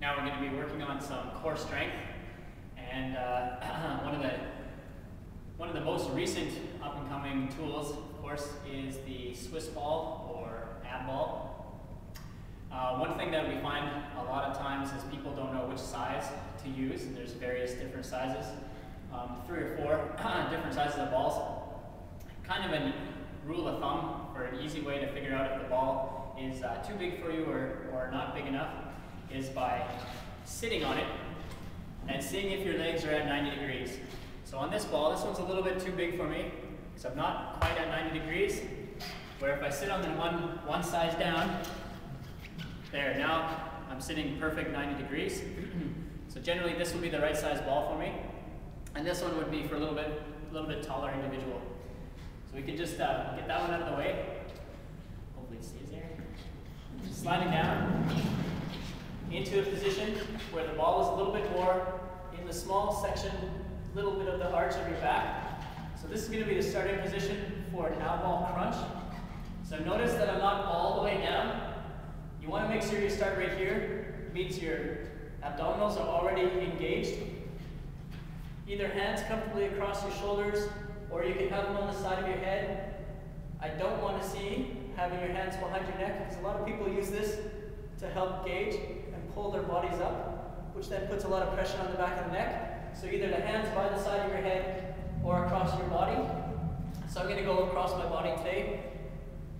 Now we're going to be working on some core strength, and one of the most recent up-and-coming tools, of course, is the Swiss ball or ab ball. One thing that we find a lot of times is people don't know which size to use, and there's various different sizes, 3 or 4 different sizes of balls. Kind of a rule of thumb for an easy way to figure out if the ball is too big for you or not big enough is by sitting on it and seeing if your legs are at 90 degrees. So on this ball, this one's a little bit too big for me because I'm not quite at 90 degrees, where if I sit on the one size down, there, now I'm sitting perfect 90 degrees. So generally this would be the right size ball for me, and this one would be for a little bit taller individual. So we can just get that one out of the way. Hopefully it stays there. Just sliding down into a position where the ball is a little bit more in the small section, a little bit of the arch of your back. So this is going to be the starting position for an out ball crunch. So notice that I'm not all the way down. You want to make sure you start right here. It means your abdominals are already engaged. Either hands comfortably across your shoulders, or you can have them on the side of your head. I don't want to see having your hands behind your neck, because a lot of people use this to help gauge and pull their bodies up, which then puts a lot of pressure on the back of the neck. So either the hands by the side of your head or across your body. So I'm going to go across my body today,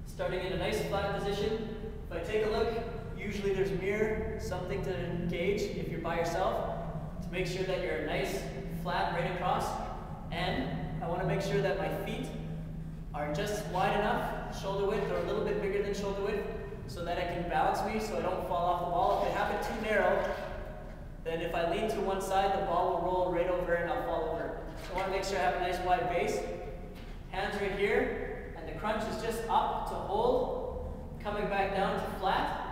starting in a nice flat position. If I take a look, usually there's a mirror, something to gauge if you're by yourself, to make sure that you're nice, flat, right across. And I want to make sure that my feet are just wide enough, shoulder width, or a little bit bigger than shoulder width, so that it can balance me so I don't fall off the ball. If they have it too narrow, then if I lean to one side, the ball will roll right over and I'll fall over. So I want to make sure I have a nice wide base. Hands right here, and the crunch is just up to hold, coming back down to flat,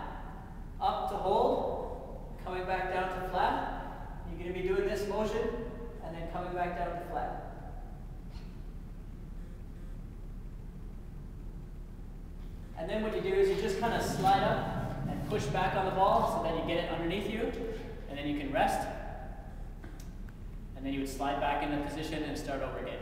up to hold, coming back down to flat. You're going to be doing this motion, and then coming back down to flat. And then what you do is you just kind of slide up and push back on the ball so that you get it underneath you, and then you can rest. And then you would slide back into position and start over again.